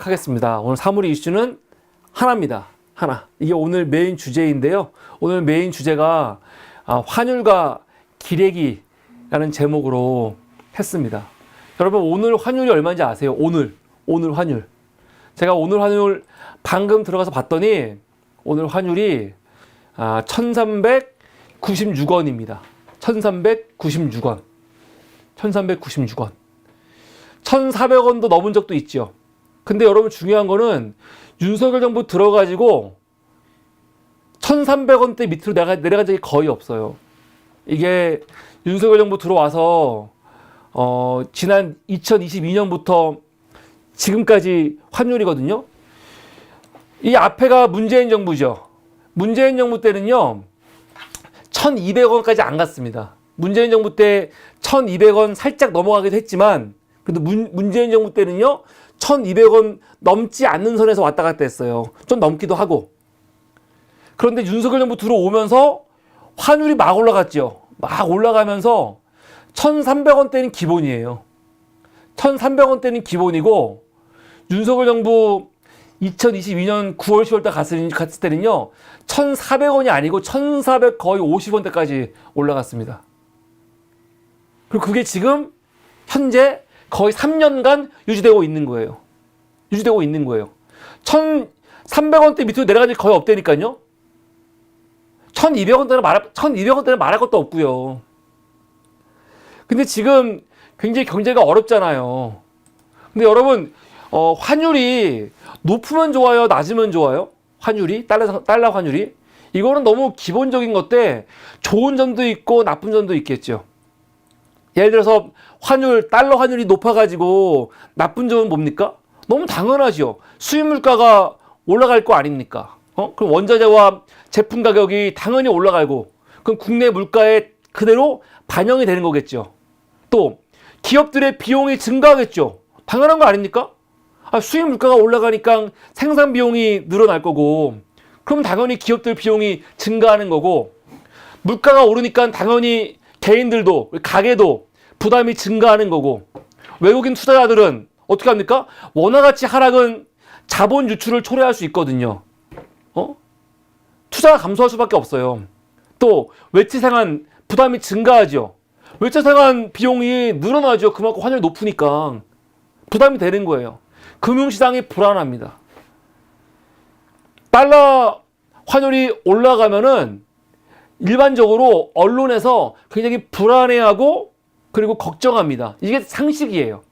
하겠습니다. 오늘 사물의 이슈는 하나입니다. 하나. 이게 오늘 메인 주제인데요. 오늘 메인 주제가 환율과 기레기라는 제목으로 했습니다. 여러분 오늘 환율이 얼마인지 아세요? 오늘 환율. 제가 오늘 환율 방금 들어가서 봤더니 오늘 환율이 1396원입니다. 1396원. 1396원. 1400원도 넘은 적도 있죠. 근데 여러분 중요한 거는 윤석열 정부 들어가지고 1300원대 밑으로 내려간 적이 거의 없어요. 이게 윤석열 정부 들어와서 지난 2022년부터 지금까지 환율이거든요. 이 앞에가 문재인 정부죠. 문재인 정부 때는요 1200원까지 안 갔습니다. 문재인 정부 때 1200원 살짝 넘어가기도 했지만 그래도 문재인 정부 때는요 1200원 넘지 않는 선에서 왔다 갔다 했어요. 좀 넘기도 하고. 그런데 윤석열 정부 들어오면서 환율이 막 올라갔죠. 막 올라가면서 1300원대는 기본이에요. 1300원대는 기본이고 윤석열 정부 2022년 9월 10월 달 갔을 때는요 1400원이 아니고 1400 거의 50원대까지 올라갔습니다. 그리고 그게 지금 현재 거의 3년간 유지되고 있는 거예요. 1300원대 밑으로 내려간 적이 거의 없다니까요. 1200원대는 말할 것도 없고요. 근데 지금 굉장히 경제가 어렵잖아요. 근데 여러분 환율이 높으면 좋아요, 낮으면 좋아요? 환율이 달러 환율이 이거는 너무 기본적인 건데 좋은 점도 있고 나쁜 점도 있겠죠. 예를 들어서 달러 환율이 높아가지고 나쁜 점은 뭡니까? 너무 당연하죠. 수입 물가가 올라갈 거 아닙니까? 그럼 원자재와 제품 가격이 당연히 올라가고 그럼 국내 물가에 그대로 반영이 되는 거겠죠. 또 기업들의 비용이 증가하겠죠. 당연한 거 아닙니까? 수입 물가가 올라가니까 생산 비용이 늘어날 거고 그럼 당연히 기업들 비용이 증가하는 거고 물가가 오르니까 당연히 개인들도 가게도 부담이 증가하는 거고 외국인 투자자들은 어떻게 합니까? 원화 가치 하락은 자본 유출을 초래할 수 있거든요. 투자가 감소할 수밖에 없어요. 또 외채 상환 부담이 증가하죠. 외채 상환 비용이 늘어나죠. 그만큼 환율이 높으니까 부담이 되는 거예요. 금융시장이 불안합니다. 달러 환율이 올라가면은 일반적으로 언론에서 굉장히 불안해하고 그리고 걱정합니다. 이게 상식이에요.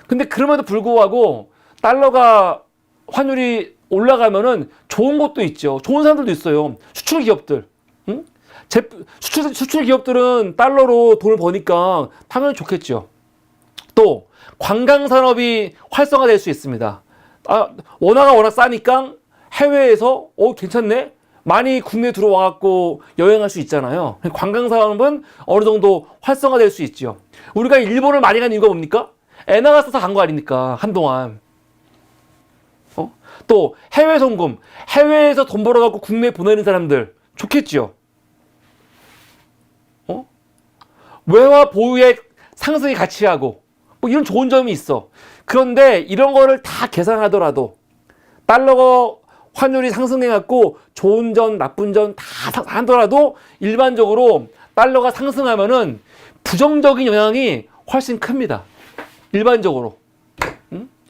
근데 그럼에도 불구하고 달러가 환율이 올라가면은 좋은 것도 있죠. 좋은 사람들도 있어요. 수출 기업들. 응? 수출 기업들은 달러로 돈을 버니까 당연히 좋겠죠. 또 관광 산업이 활성화될 수 있습니다. 원화가 워낙 싸니까 해외에서 괜찮네. 많이 국내에 들어와갖고 여행할 수 있잖아요. 관광 산업은 어느 정도 활성화될 수 있죠. 우리가 일본을 많이 간 이유가 뭡니까? 엔화가 싸서 간 거 아닙니까? 한동안. 또 해외 송금, 해외에서 돈 벌어갖고 국내에 보내는 사람들 좋겠죠. 외화 보유액 상승이 같이 하고 뭐 이런 좋은 점이 있어. 그런데 이런 거를 다 계산하더라도 달러 환율이 상승해갖고 좋은 점, 나쁜 점 다 하더라도 일반적으로 달러가 상승하면은 부정적인 영향이 훨씬 큽니다. 일반적으로.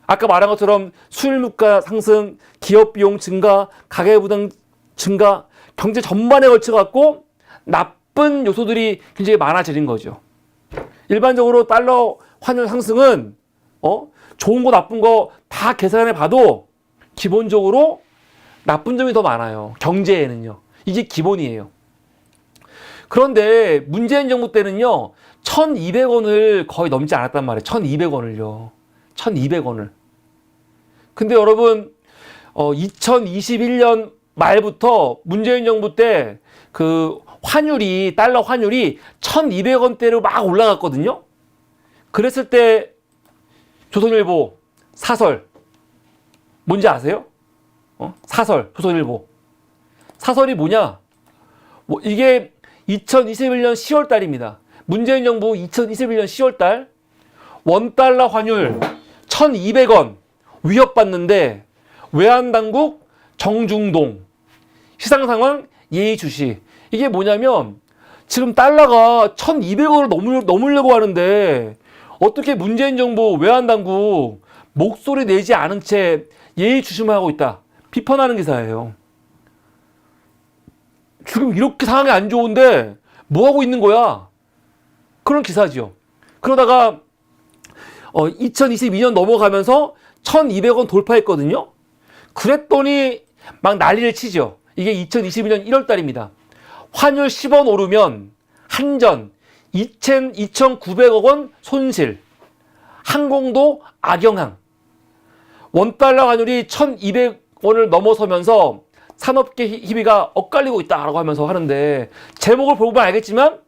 아까 말한 것처럼 수입 물가 상승, 기업 비용 증가, 가계 부담 증가, 경제 전반에 걸쳐갖고 나쁜 요소들이 굉장히 많아지는 거죠. 일반적으로 달러 환율 상승은 좋은 거 나쁜 거 다 계산해 봐도 기본적으로 나쁜 점이 더 많아요. 경제에는요. 이게 기본이에요. 그런데 문재인 정부 때는요. 1200원을 거의 넘지 않았단 말이에요. 1200원을요. 1200원을. 근데 여러분 2021년 말부터 문재인 정부 때 그 달러 환율이 1200원대로 막 올라갔거든요. 그랬을 때 조선일보 사설 뭔지 아세요? 사설 조선일보 사설이 뭐냐? 이게 2021년 10월 달입니다. 문재인 정부 2021년 10월 달 원달러 환율 1200원 위협받는데 외환당국 정중동, 시상상황 예의주시. 이게 뭐냐면 지금 달러가 1200원을 넘으려고 하는데 어떻게 문재인 정부 외환당국 목소리 내지 않은 채 예의주시만 하고 있다. 비판하는 기사예요. 지금 이렇게 상황이 안 좋은데 뭐 하고 있는 거야? 그런 기사지요. 그러다가 2022년 넘어가면서 1200원 돌파했거든요. 그랬더니 막 난리를 치죠. 이게 2022년 1월 달입니다. 환율 10원 오르면 한전 2,900억 원 손실. 항공도 악영향. 원달러 환율이 1,200원을 넘어서면서 산업계 희비가 엇갈리고 있다라고 하면서 하는데, 제목을 보면 알겠지만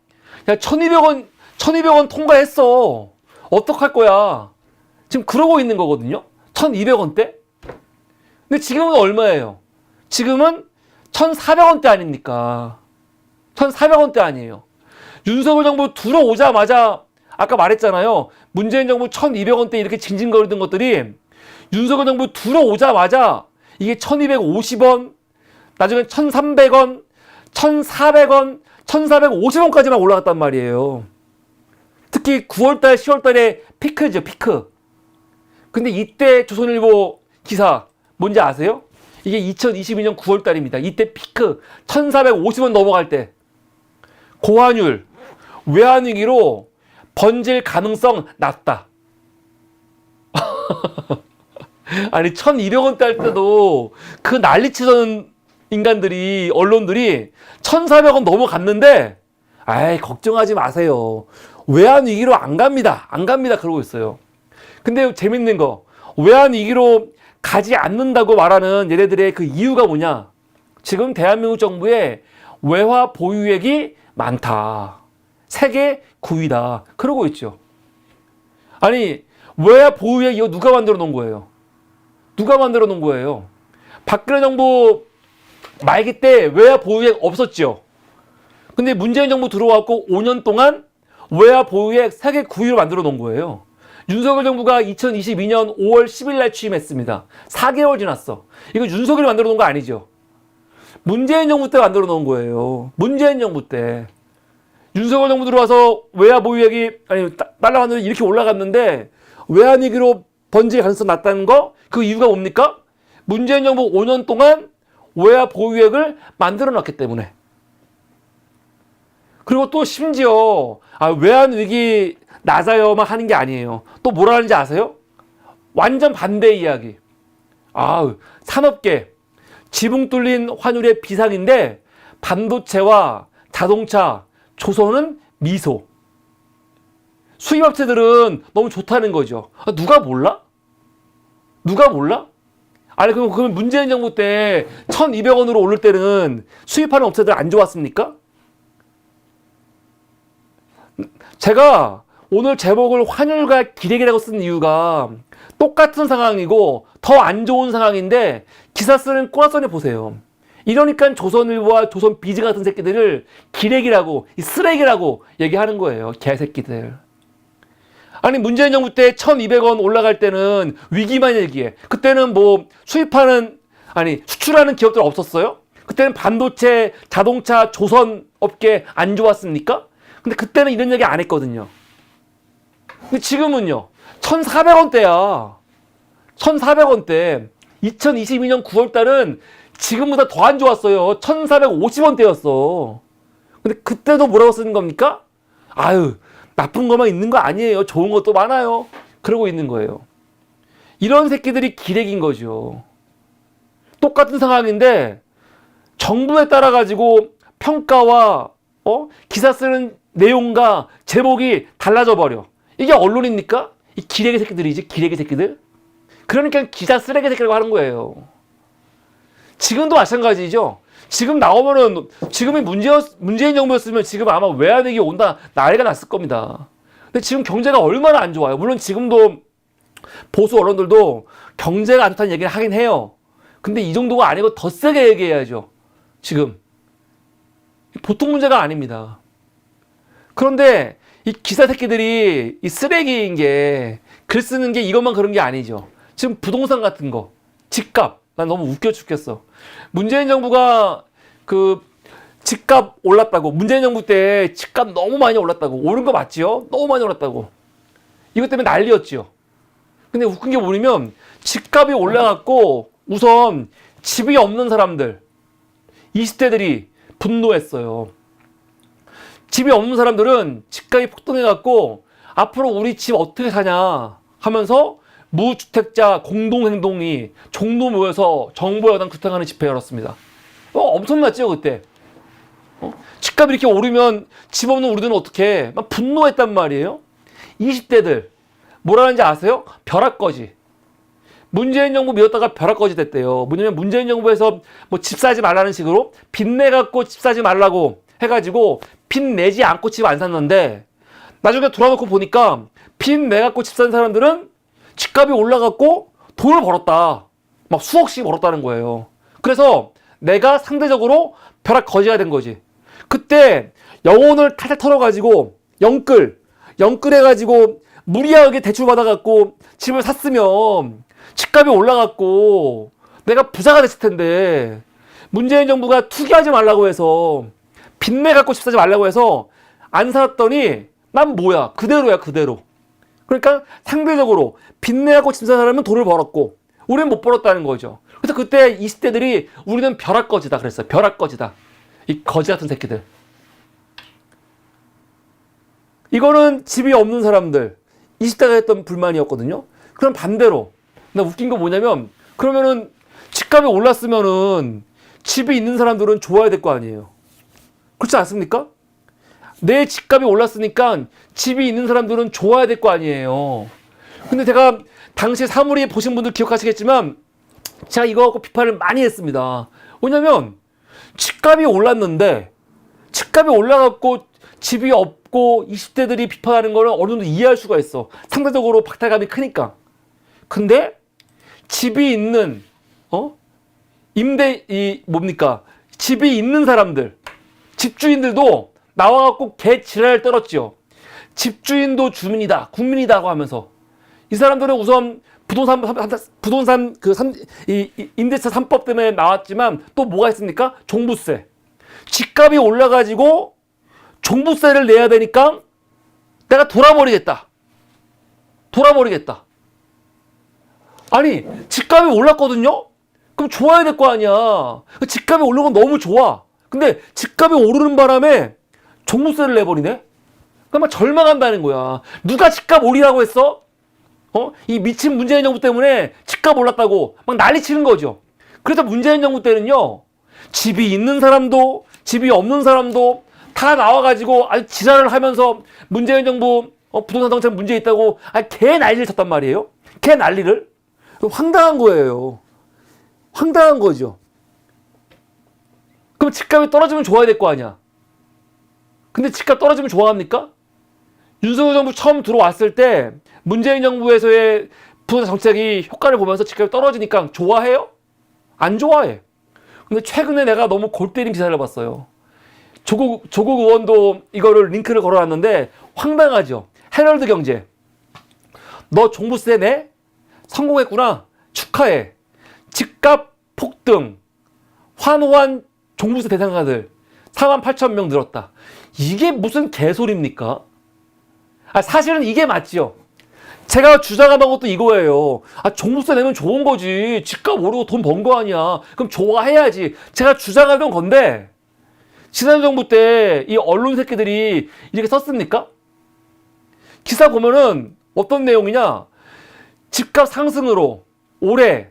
야, 1,200원 통과했어. 어떡할 거야. 지금 그러고 있는 거거든요. 1,200원대? 근데 지금은 얼마예요? 지금은 1,400원대 아닙니까? 1,400원대 아니에요. 윤석열 정부 들어오자마자 아까 말했잖아요. 문재인 정부 1,200원대 이렇게 징징거리던 것들이 윤석열 정부 들어오자마자 이게 1,250원, 나중에 1,300원, 1,400원, 1,450원까지만 올라갔단 말이에요. 특히 9월달, 10월달에 피크죠, 피크. 근데 이때 조선일보 기사 뭔지 아세요? 이게 2022년 9월달입니다. 이때 피크 1,450원 넘어갈 때 고환율, 외환위기로 번질 가능성 낮다. 아니 1,200원대 할 때도 그 난리치던 인간들이, 언론들이 1,400원 넘어갔는데 아이 걱정하지 마세요. 외환위기로 안 갑니다. 안 갑니다. 그러고 있어요. 근데 재밌는 거, 외환위기로 가지 않는다고 말하는 얘네들의 그 이유가 뭐냐? 지금 대한민국 정부에 외화 보유액이 많다. 세계 9위다. 그러고 있죠. 아니 외화 보유액 이거 누가 만들어 놓은 거예요? 누가 만들어 놓은 거예요? 박근혜 정부 말기 때 외화 보유액 없었죠. 근데 문재인 정부 들어왔고 5년 동안 외화 보유액 세계 9위로 만들어 놓은 거예요. 윤석열 정부가 2022년 5월 10일 날 취임했습니다. 4개월 지났어. 이거 윤석열이 만들어 놓은 거 아니죠. 문재인 정부 때 만들어 놓은 거예요. 문재인 정부 때. 윤석열 정부 들어와서 외화 보유액이, 아니 달러 환율이 이렇게 올라갔는데 외환위기로 번질 가능성 낮다는 거, 그 이유가 뭡니까? 문재인 정부 5년 동안 외화 보유액을 만들어 놨기 때문에. 그리고 또 심지어 외환위기 낮아요만 하는 게 아니에요. 또 뭐라 하는지 아세요? 완전 반대의 이야기. 산업계 지붕 뚫린 환율의 비상인데 반도체와 자동차, 조선은 미소. 수입업체들은 너무 좋다는 거죠. 누가 몰라? 누가 몰라? 아니 그럼 문재인 정부 때 1,200원으로 오를 때는 수입하는 업체들 안 좋았습니까? 제가 오늘 제목을 환율과 기레기라고 쓴 이유가 똑같은 상황이고 더 안 좋은 상황인데 기사 쓰는 꼬라서니 보세요. 이러니까 조선일보와 조선비즈 같은 새끼들을 기레기라고, 쓰레기라고 얘기하는 거예요. 개새끼들. 아니 문재인 정부 때 1,200원 올라갈 때는 위기만 얘기해. 그때는 뭐 수출하는 기업들 없었어요? 그때는 반도체, 자동차, 조선 업계 안 좋았습니까? 근데 그때는 이런 얘기 안 했거든요. 근데 지금은요. 1,400원대야. 1,400원대. 2022년 9월 달은 지금보다 더 안 좋았어요. 1,450원대였어. 근데 그때도 뭐라고 쓰는 겁니까? 나쁜 것만 있는 거 아니에요. 좋은 것도 많아요. 그러고 있는 거예요. 이런 새끼들이 기레기인 거죠. 똑같은 상황인데 정부에 따라 가지고 평가와 기사 쓰는 내용과 제목이 달라져 버려. 이게 언론입니까? 이 기레기 새끼들이지, 기레기 새끼들. 그러니까 기자 쓰레기 새끼라고 하는 거예요. 지금도 마찬가지죠. 지금 나오면은, 지금이 문재인 정부였으면 지금 아마 외환위기 온다 난리가 났을 겁니다. 근데 지금 경제가 얼마나 안 좋아요. 물론 지금도 보수 언론들도 경제가 안 좋다는 얘기를 하긴 해요. 근데 이 정도가 아니고 더 세게 얘기해야죠. 지금 보통 문제가 아닙니다. 그런데 이 기사 새끼들이 이 쓰레기인 게, 글 쓰는 게 이것만 그런 게 아니죠. 지금 부동산 같은 거, 집값, 난 너무 웃겨 죽겠어. 문재인 정부가 그 집값 올랐다고, 문재인 정부 때 집값 너무 많이 올랐다고, 오른 거 맞지요? 너무 많이 올랐다고. 이것 때문에 난리였지요. 근데 웃긴 게 뭐냐면 집값이 올라갔고 우선 집이 없는 사람들, 20대들이 분노했어요. 집이 없는 사람들은 집값이 폭등해갖고 앞으로 우리 집 어떻게 사냐 하면서 무주택자 공동행동이 종로 모여서 정부 여당 규탄하는 집회 열었습니다. 엄청났죠 그때. 집값이 이렇게 오르면 집 없는 우리들은 어떻게 막 분노했단 말이에요. 20대들 뭐라는지 아세요? 벼락거지. 문재인 정부 밀었다가 벼락거지 됐대요. 뭐냐면 문재인 정부에서 뭐 집 사지 말라는 식으로 빚내 갖고 집 사지 말라고 해가지고 빚 내지 않고 집 안 샀는데 나중에 돌아놓고 보니까 빚 내 갖고 집 산 사람들은 집값이 올라갔고 돈을 벌었다. 막 수억씩 벌었다는 거예요. 그래서 내가 상대적으로 벼락거지가 된 거지. 그때 영혼을 탈탈 털어가지고 영끌 해가지고 무리하게 대출 받아갖고 집을 샀으면 집값이 올라갔고 내가 부자가 됐을 텐데 문재인 정부가 투기하지 말라고 해서 빚내 갖고 집 사지 말라고 해서 안 살았더니 난 뭐야 그대로야 그대로. 그러니까 상대적으로 빚내 갖고 집 산 사람은 돈을 벌었고 우리는 못 벌었다는 거죠. 그래서 그때 20대들이 우리는 벼락거지다 그랬어요. 벼락거지다. 이 거지 같은 새끼들. 이거는 집이 없는 사람들 20대가 했던 불만이었거든요. 그럼 반대로 나 웃긴 거 뭐냐면 그러면은 집값이 올랐으면은 집이 있는 사람들은 좋아야 될 거 아니에요. 그렇지 않습니까? 내 집값이 올랐으니까 집이 있는 사람들은 좋아야 될 거 아니에요. 근데 제가 당시 사물이 보신 분들 기억하시겠지만 제가 이거 갖고 비판을 많이 했습니다. 왜냐면 집값이 올랐는데 집값이 올라갔고 집이 없고 20대들이 비판하는 거는 어느 정도 이해할 수가 있어. 상대적으로 박탈감이 크니까. 근데 집이 있는 집이 있는 사람들, 집주인들도 나와갖고 개 지랄을 떨었죠. 집주인도 주민이다, 국민이다고 하면서 이 사람들은 우선 부동산 임대차 3법 때문에 나왔지만 또 뭐가 있습니까? 종부세. 집값이 올라가지고 종부세를 내야 되니까 내가 돌아버리겠다. 아니 집값이 올랐거든요? 그럼 좋아야 될 거 아니야. 집값이 오르는 건 너무 좋아. 근데 집값이 오르는 바람에 종부세를 내버리네? 그러니까 절망한다는 거야. 누가 집값 올리라고 했어? 이 미친 문재인 정부 때문에 집값 올랐다고 막 난리 치는 거죠. 그래서 문재인 정부 때는요, 집이 있는 사람도 집이 없는 사람도 다 나와가지고 아주 지랄을 하면서 문재인 정부 부동산 정책 문제 있다고 개 난리를 쳤단 말이에요. 개 난리를. 황당한 거예요. 황당한 거죠. 그럼 집값이 떨어지면 좋아야 될 거 아니야. 근데 집값 떨어지면 좋아합니까? 윤석열 정부 처음 들어왔을 때 문재인 정부에서의 부동산 정책이 효과를 보면서 집값이 떨어지니까 좋아해요? 안 좋아해. 근데 최근에 내가 너무 골 때린 기사를 봤어요. 조국 의원도 이거를 링크를 걸어놨는데 황당하죠. 헤럴드 경제. 너 종부세 내? 성공했구나. 축하해. 집값 폭등. 환호한 종부세 대상자들 48,000명 늘었다. 이게 무슨 개소리입니까? 사실은 이게 맞지요. 제가 주장하는 것도 이거예요. 종부세 내면 좋은 거지. 집값 오르고 돈 번 거 아니야. 그럼 좋아해야지. 제가 주장하던 건데 지난 정부 때 이 언론 새끼들이 이렇게 썼습니까? 기사 보면은 어떤 내용이냐. 집값 상승으로 올해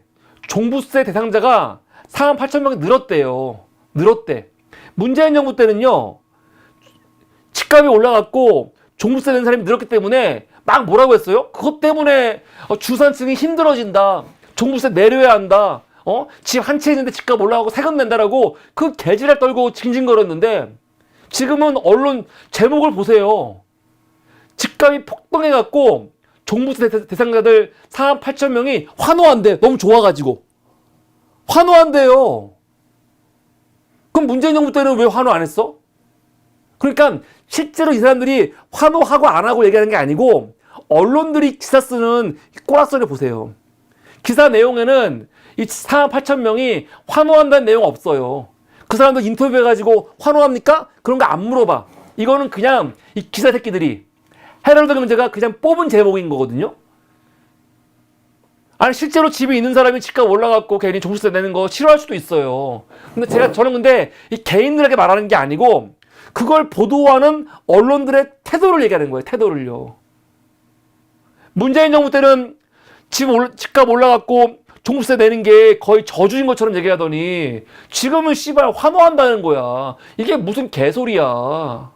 종부세 대상자가 48,000명이 늘었대요. 늘었대. 문재인 정부 때는요. 집값이 올라갔고 종부세 낸 사람이 늘었기 때문에 막 뭐라고 했어요? 그것 때문에 중산층이 힘들어진다. 종부세 내려야 한다. 집 한 채 있는데 집값 올라가고 세금 낸다라고 그 개지랄 떨고 징징거렸는데 지금은 언론 제목을 보세요. 집값이 폭등해갖고 종부세 대상자들 48,000명이 환호한대. 너무 좋아가지고. 환호한대요. 그럼 문재인 정부 때는 왜 환호 안 했어? 그러니까 실제로 이 사람들이 환호하고 안 하고 얘기하는 게 아니고 언론들이 기사 쓰는 꼬락서리를 보세요. 기사 내용에는 이 4만 8천 명이 환호한다는 내용 없어요. 그 사람들 인터뷰해가지고 환호합니까? 그런 거 안 물어봐. 이거는 그냥 이 기사 새끼들이 헤럴드 경제가 그냥 뽑은 제목인 거거든요. 아니 실제로 집에 있는 사람이 집값 올라갔고 괜히 종부세 내는 거 싫어할 수도 있어요. 근데 저는 근데 이 개인들에게 말하는 게 아니고 그걸 보도하는 언론들의 태도를 얘기하는 거예요. 태도를요. 문재인 정부 때는 집값 올라갔고 종부세 내는 게 거의 저주인 것처럼 얘기하더니 지금은 씨발 환호한다는 거야. 이게 무슨 개소리야.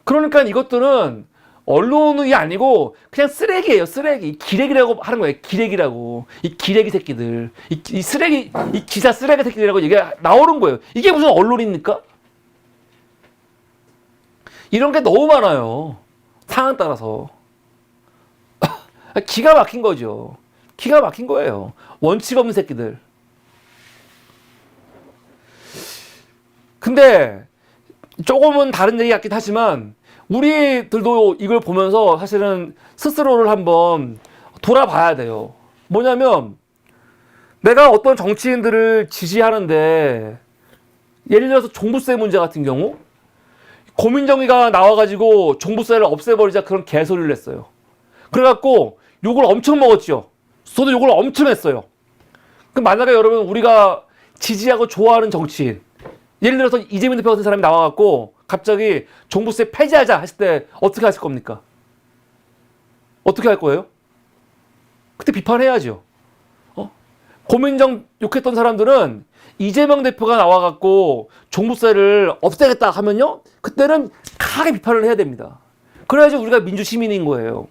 그러니까 이것들은 언론이 아니고 그냥 쓰레기예요. 쓰레기. 기레기라고 하는 거예요. 기레기라고. 이 기레기 새끼들. 이 쓰레기, 이 기사 쓰레기 새끼들이라고 얘기가 나오는 거예요. 이게 무슨 언론입니까? 이런 게 너무 많아요. 상황 따라서. 기가 막힌 거죠. 기가 막힌 거예요. 원칙 없는 새끼들. 근데 조금은 다른 얘기 같긴 하지만 우리들도 이걸 보면서 사실은 스스로를 한번 돌아봐야 돼요. 뭐냐면 내가 어떤 정치인들을 지지하는데 예를 들어서 종부세 문제 같은 경우 고민정의가 나와가지고 종부세를 없애버리자 그런 개소리를 했어요. 그래갖고 욕을 엄청 먹었죠. 저도 욕을 엄청 했어요. 그럼 만약에 여러분 우리가 지지하고 좋아하는 정치인 예를 들어서 이재명 대표 같은 사람이 나와갖고 갑자기 종부세 폐지하자 했을 때 어떻게 하실 겁니까? 어떻게 할 거예요? 그때 비판해야죠. 고민정 욕했던 사람들은 이재명 대표가 나와갖고 종부세를 없애겠다 하면요 그때는 강하게 비판을 해야 됩니다. 그래야지 우리가 민주시민인 거예요.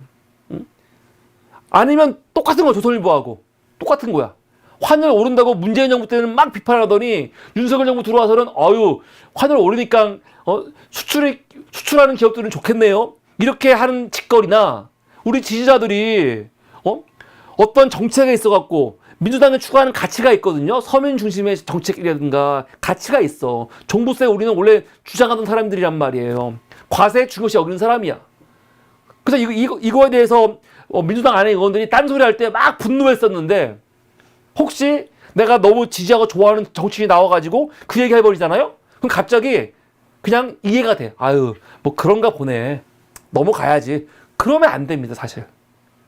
아니면 똑같은 거 조선일보하고 똑같은 거야. 환율 오른다고 문재인 정부 때는 막 비판하더니 윤석열 정부 들어와서는 환율 오르니까 수출하는 기업들은 좋겠네요. 이렇게 하는 짓거리나 우리 지지자들이 어떤 정책에 있어갖고 민주당이 추구하는 가치가 있거든요. 서민 중심의 정책이라든가 가치가 있어. 종부세 우리는 원래 주장하던 사람들이란 말이에요. 과세 중요시 여기는 사람이야. 그래서 이거에 대해서 민주당 안에 의원들이 딴소리 할 때 막 분노했었는데 혹시 내가 너무 지지하고 좋아하는 정치인이 나와가지고 그 얘기 해버리잖아요? 그럼 갑자기 그냥 이해가 돼. 뭐 그런가 보네. 넘어가야지. 그러면 안 됩니다, 사실.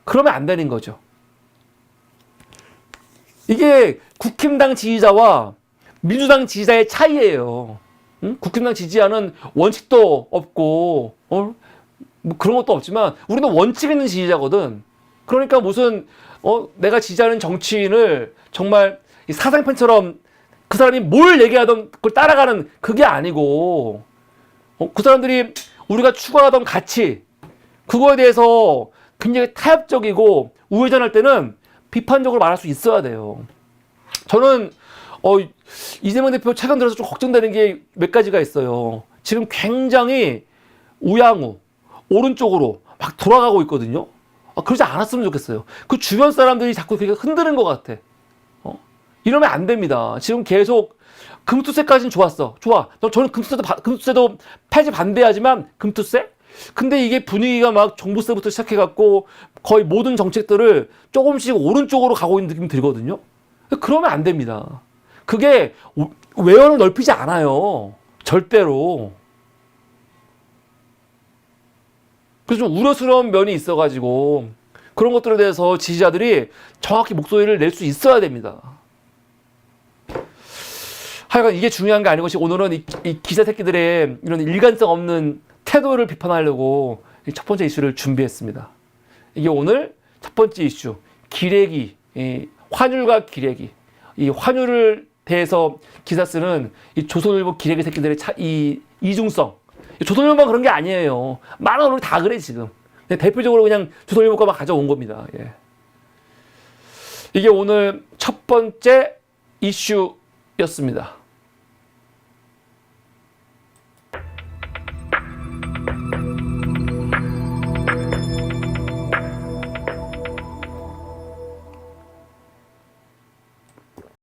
그러면 안 되는 거죠. 이게 국힘당 지지자와 민주당 지지자의 차이예요. 응? 국힘당 지지자는 원칙도 없고 뭐 그런 것도 없지만 우리는 원칙 있는 지지자거든. 그러니까 무슨 내가 지지하는 정치인을 정말 사상편처럼 그 사람이 뭘 얘기하던 그걸 따라가는 그게 아니고 그 사람들이 우리가 추구하던 가치 그거에 대해서 굉장히 타협적이고 우회전할 때는 비판적으로 말할 수 있어야 돼요. 저는 이재명 대표 최근 들어서 좀 걱정되는 게 몇 가지가 있어요. 지금 굉장히 우양우 오른쪽으로 막 돌아가고 있거든요. 그러지 않았으면 좋겠어요. 그 주변 사람들이 자꾸 그렇게 흔드는 것 같아. 이러면 안 됩니다. 지금 계속 금투세까지는 좋았어. 좋아. 저는 금투세도 폐지 반대하지만 금투세? 근데 이게 분위기가 막 종부세부터 시작해갖고 거의 모든 정책들을 조금씩 오른쪽으로 가고 있는 느낌이 들거든요. 그러면 안 됩니다. 그게 외연을 넓히지 않아요. 절대로. 그래서 좀 우려스러운 면이 있어가지고 그런 것들에 대해서 지지자들이 정확히 목소리를 낼 수 있어야 됩니다. 하여간 이게 중요한 게 아니고 오늘은 이 기자 새끼들의 이런 일관성 없는 태도를 비판하려고 첫 번째 이슈를 준비했습니다. 이게 오늘 첫 번째 이슈 기레기, 환율과 기레기. 이 환율을 대해서 기사 쓰는 이 조선일보 기레기 새끼들의 이 이중성. 조선일보만 그런 게 아니에요. 많은 언론이 다 그래 지금. 대표적으로 그냥 조선일보 거만 가져온 겁니다. 이게 오늘 첫 번째 이슈였습니다.